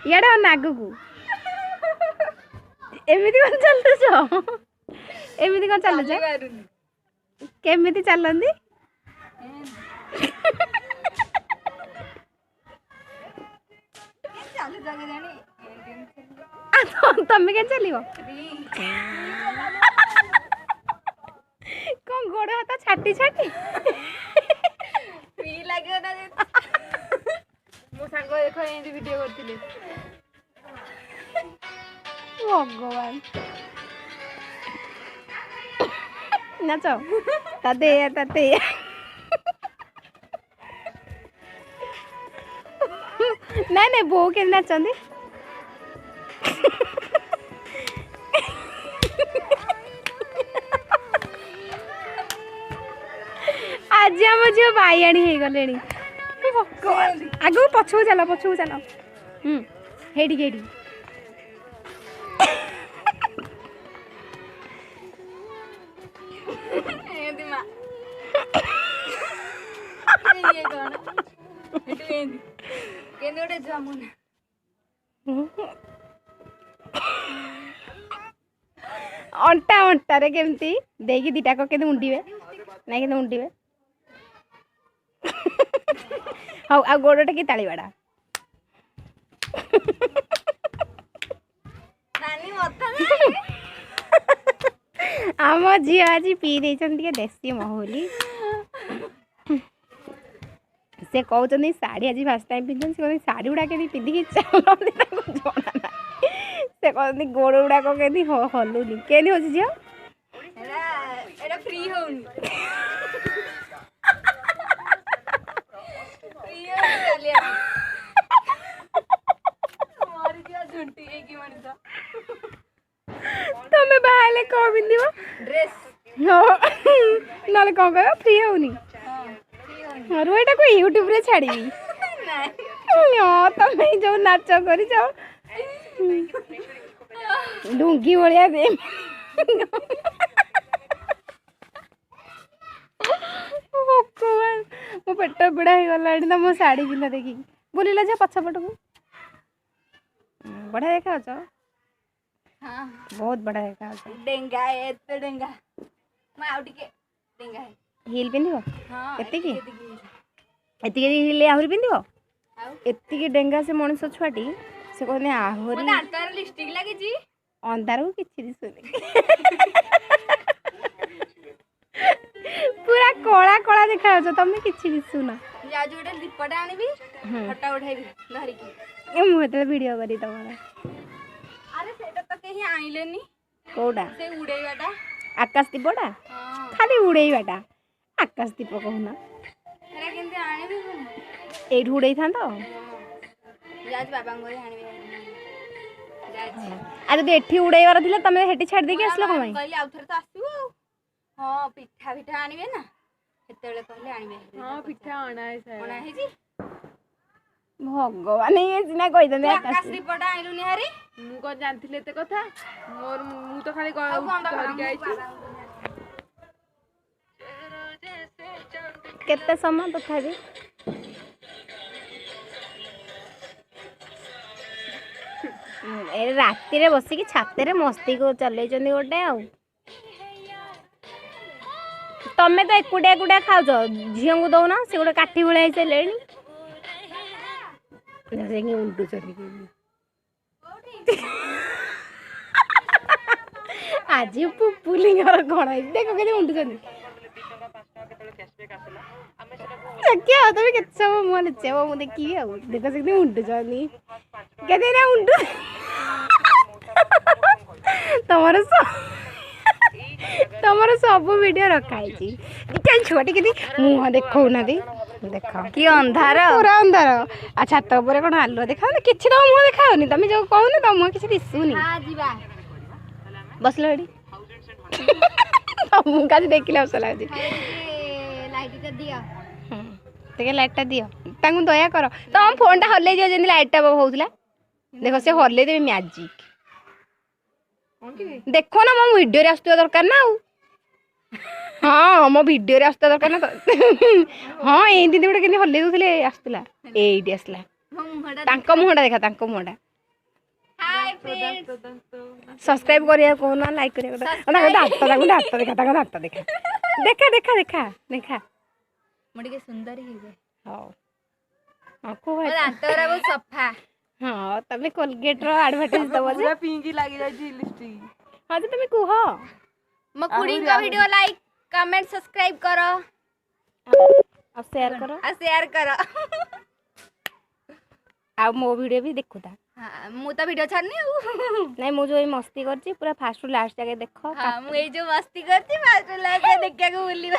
इडे अन आगू एमती कौन चलुच एमती कौन चलुच केमिति चलती तमें क्या चलो कौन गोड़ हाथ छाटी छाटी लगे ना मो सांग देख एंती वीडियो करथिले भगवान नाच ताते ताते नहीं नहीं बो के नाचंदी आज आम झील बाइयाणी हो गले आगू पछू चल हेडी हेडी अंटा अंटा रे केमती देगी दीटा को केदे उंडीबे नहीं केदे उंडीबे हाउ आ गोडटा की ताली बाडा नानी मत आम झी आज पी दे देसी महुली से कहते साड़ी आज फास्ट टाइम पिंधन से कहते साड़ी गुड़ा के पिंधिकी चलती जना ना से कहते गोड़ गुड़ाक के हलुनी के हो झील फ्री तुम्हें बाहर कौन पिंध ड्रेस ना कौन कह फ्री होनी रुईटा को यूट्यूब रे छाड़ी तमें जो नाच कर डुंगी भाया दे मो पेट पीड़ा हो गला तो मो शाढ़ी पिंधा देखी बुलिला जा पछपट को बढ़िया देखा बहुत बढ़िया देखा डेंगा एते डेंगा मैं आउ टिके डेंगा हिल पिंधिबो एतिकी एतिकी हिल आहुरी पिंधिबो एतिकी डेंगा से मनुष्य छुआटी से कहने आहुरी अंतार लिपस्टिक लागी जी अंधार को किछि दिसुनी पूरा कोला कोला देखा तमें किछि दिसुना जा जो गोटे दीपटा आनिबी फटा उठाइबी धरि की ए मु हेतले वीडियो करी तमरा अरे सेटा तो केही आइलेनी कोडा से उड़ेइबाटा आकाश दीपटा खाली उड़ेइबाटा आकाश दीप कहना एरा केंते आनिबी कोन एठु उड़ेइ थान तो जाज बाबा मोरे आनिबी जाज आ जदि एठी उड़ेइबार थिले तमे हेटी छाड़ देके आसलो कमाई कहली आउथर तो आसीबो हां पिठा पिठा आनिबे ना हेतेले कहले आनिबे हां पिठा आना है जी भगवान ये सिना कहि दने आकाश दीपटा आइलुनी हारी मु को जानथिले ते कथा मोर मु तो खाली करके आइछि केते समय तथापि ए राति रे बसी की छाते रे मस्ती को चले जंदी गोटे आ तमे तो एकुटिया एकुटिया खाउछ झियो को दउना से गोटे काठी भळे से लेनी जेंगे उल्टू चली आज पुलिंगर गण देखो के उल्टू चली क्या तबे के सब मोल चेव मु देखी आ देखो से उल्टू चली केते ना उल्टू तमर सब वीडियो रखाई छी छोटी के मुह देखौ ना दे देखा कि अंधार पूरा अंधार आ छात ऊपर कोन आलो देखा कि तो मुह देखाउनी तमे जो कहू ना तो मुह किछि दिसुनी हां जीवा बसलो एडी मुह का देखिला उस लागी लाइट के दियो देखे लाइट ता दियो तांगु दया करो तो हम फोन टा हल्ले दियो जेंदी लाइट ता होउतला देखो से हल्ले देबे मैजिक देखो ना मो वीडियो रे आस्तु दरकार ना हाँ मो वीडियो रे आस्तु दरकार ना हाँ ए दीदी गुडे केनी हल्ले दोथले आस्तुला एडी आसला तांको मुहडा देखा तांको मुहडा सब्सक्राइब करिया कोना लाइक करिया दांत देखा देखा देखा देखा देखा मुझे के सुंदर ही है हां आको है दांत रा बहुत सफा हां तमे कोलगेट रो एडवर्टाइज दबो जे पूरा पिंकी लागी जाय छी लिपस्टिक हां जे तमे कुहो मकुड़ी का वीडियो लाइक कमेंट सब्सक्राइब करो और शेयर करो आ मो वीडियो भी देखु था हां मु तो वीडियो छाड़नी नहीं मु जो मस्ती करची पूरा फास्ट टू लास्ट जाके देखो हां मु ए जो मस्ती करची फास्ट टू लास्ट देखके भूली